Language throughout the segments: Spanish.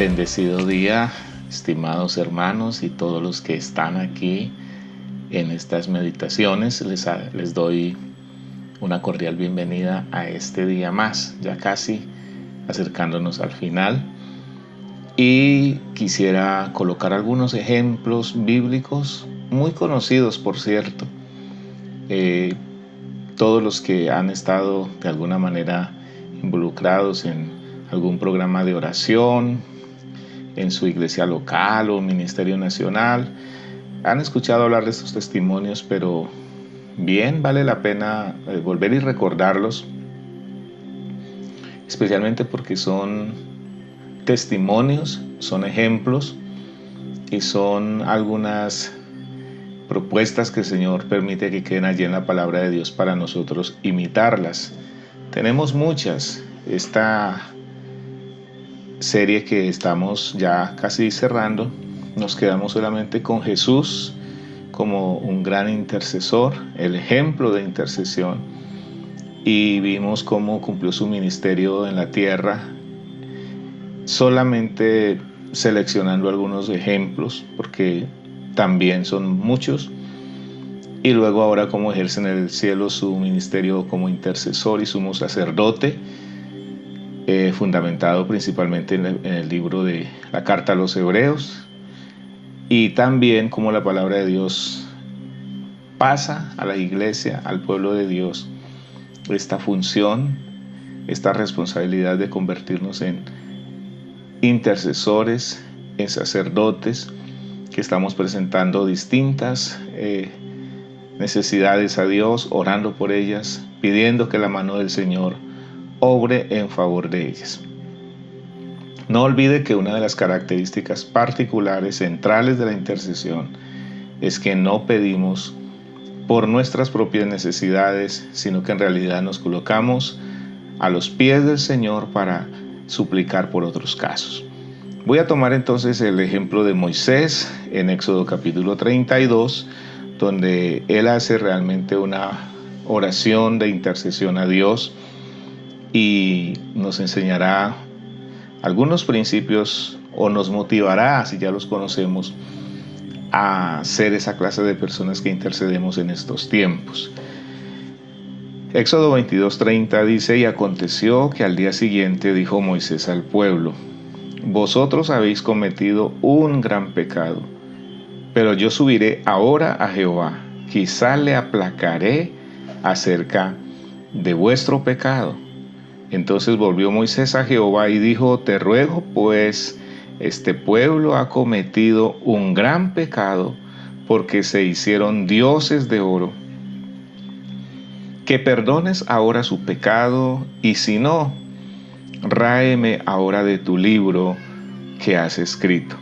Bendecido día, estimados hermanos y todos los que están aquí en estas meditaciones. Les doy una cordial bienvenida a este día más, ya casi acercándonos al final. Y quisiera colocar algunos ejemplos bíblicos muy conocidos, por cierto. Todos los que han estado de alguna manera involucrados en algún programa de oración, en su iglesia local o ministerio nacional, han escuchado hablar de estos testimonios, pero bien vale la pena volver y recordarlos, especialmente porque son testimonios, son ejemplos y son algunas propuestas que el Señor permite que queden allí en la palabra de Dios para nosotros imitarlas. Tenemos muchas. Esta serie que estamos ya casi cerrando, nos quedamos solamente con Jesús como un gran intercesor, el ejemplo de intercesión, y vimos cómo cumplió su ministerio en la tierra, solamente seleccionando algunos ejemplos, porque también son muchos, y luego ahora cómo ejerce en el cielo su ministerio como intercesor y sumo sacerdote, fundamentado principalmente en el libro de la carta a los Hebreos, y también cómo la palabra de Dios pasa a la iglesia, al pueblo de Dios, esta función, esta responsabilidad de convertirnos en intercesores, en sacerdotes, que estamos presentando distintas necesidades a Dios, orando por ellas, pidiendo que la mano del Señor obre en favor de ellas. No olvide que una de las características particulares, centrales de la intercesión, es que no pedimos por nuestras propias necesidades, sino que en realidad nos colocamos a los pies del Señor para suplicar por otros casos. Voy a tomar entonces el ejemplo de Moisés en Éxodo capítulo 32, donde él hace realmente una oración de intercesión a Dios y nos enseñará algunos principios, o nos motivará, si ya los conocemos, a ser esa clase de personas que intercedemos en estos tiempos. Éxodo 22:30 dice: y aconteció que al día siguiente dijo Moisés al pueblo: vosotros habéis cometido un gran pecado, pero yo subiré ahora a Jehová, quizá le aplacaré acerca de vuestro pecado. Entonces volvió Moisés a Jehová y dijo: te ruego pues, este pueblo ha cometido un gran pecado, porque se hicieron dioses de oro, que perdones ahora su pecado, y si no, ráeme ahora de tu libro que has escrito.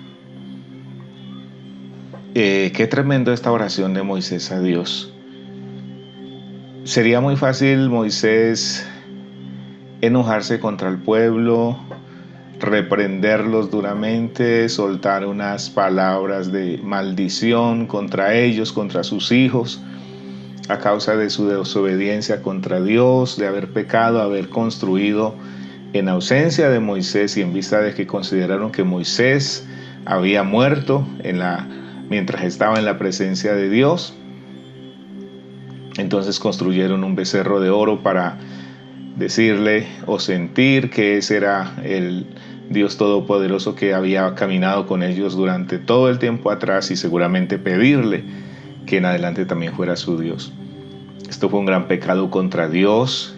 Qué tremendo esta oración de Moisés a Dios. Sería muy fácil Moisés enojarse contra el pueblo, reprenderlos duramente, soltar unas palabras de maldición contra ellos, contra sus hijos, a causa de su desobediencia contra Dios, de haber pecado, haber construido en ausencia de Moisés y en vista de que consideraron que Moisés había muerto mientras estaba en la presencia de Dios. Entonces construyeron un becerro de oro para decirle o sentir que ese era el Dios Todopoderoso que había caminado con ellos durante todo el tiempo atrás, y seguramente pedirle que en adelante también fuera su Dios. Esto fue un gran pecado contra Dios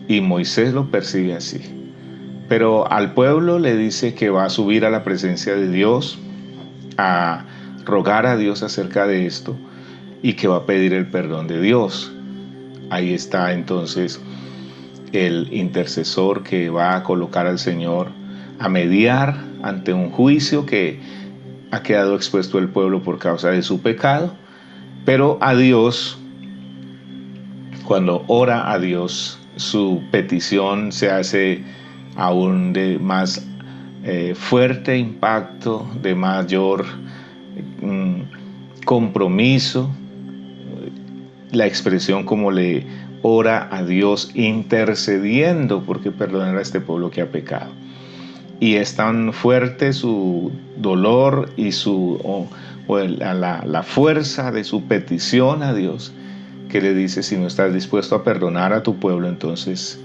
y Moisés lo percibe así. Pero al pueblo le dice que va a subir a la presencia de Dios, a rogar a Dios acerca de esto, y que va a pedir el perdón de Dios. Ahí está entonces el intercesor que va a colocar al Señor a mediar ante un juicio que ha quedado expuesto el pueblo por causa de su pecado. Pero a Dios, cuando ora a Dios, su petición se hace aún de más fuerte impacto, de mayor compromiso. La expresión como le ora a Dios intercediendo porque perdonará a este pueblo que ha pecado. y es tan fuerte su dolor y la fuerza de su petición a Dios, que le dice: si no estás dispuesto a perdonar a tu pueblo, entonces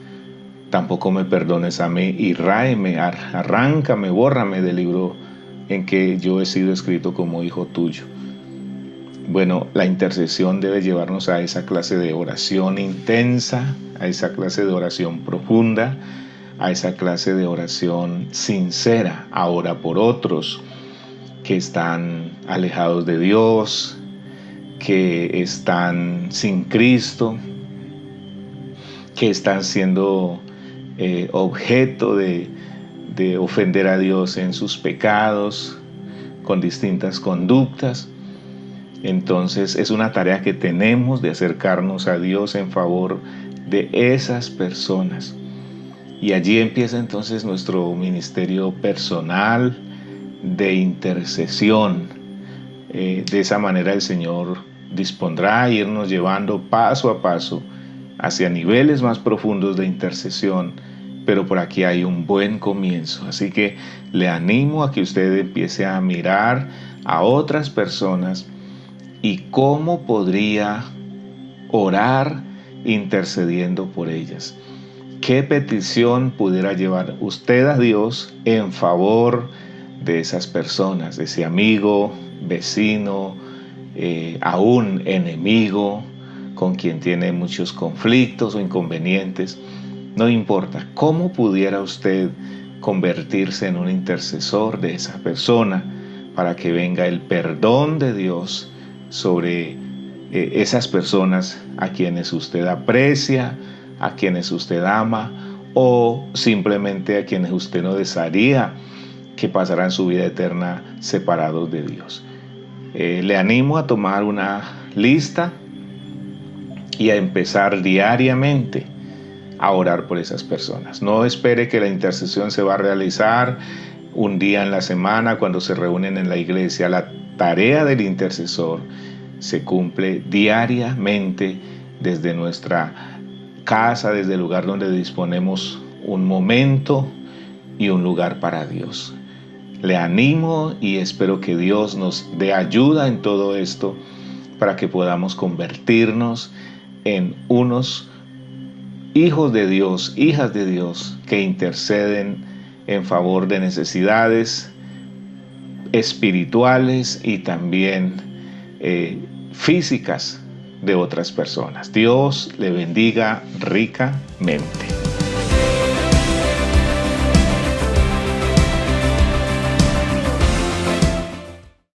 tampoco me perdones a mí, y ráeme, arráncame, bórrame del libro en que yo he sido escrito como hijo tuyo. Bueno, la intercesión debe llevarnos a esa clase de oración intensa, a esa clase de oración profunda, a esa clase de oración sincera, a orar por otros que están alejados de Dios, que están sin Cristo, que están siendo objeto de ofender a Dios en sus pecados, con distintas conductas. Entonces es una tarea que tenemos de acercarnos a Dios en favor de esas personas. Y allí empieza entonces nuestro ministerio personal de intercesión. De esa manera el Señor dispondrá a irnos llevando paso a paso hacia niveles más profundos de intercesión, pero por aquí hay un buen comienzo. Así que le animo a que usted empiece a mirar a otras personas y cómo podría orar intercediendo por ellas. ¿Qué petición pudiera llevar usted a Dios en favor de esas personas, de ese amigo, vecino, aún enemigo, con quien tiene muchos conflictos o inconvenientes? No importa. ¿Cómo pudiera usted convertirse en un intercesor de esa persona para que venga el perdón de Dios sobre esas personas a quienes usted aprecia, a quienes usted ama, o simplemente a quienes usted no desearía que pasaran su vida eterna separados de Dios? Le animo a tomar una lista y a empezar diariamente a orar por esas personas. No espere que la intercesión se va a realizar un día en la semana cuando se reúnen en la iglesia. La tarea del intercesor se cumple diariamente desde nuestra casa, desde el lugar donde disponemos un momento y un lugar para Dios. Le animo y espero que Dios nos dé ayuda en todo esto para que podamos convertirnos en unos hijos de Dios, hijas de Dios, que interceden en favor de necesidades espirituales y también físicas de otras personas. Dios le bendiga ricamente.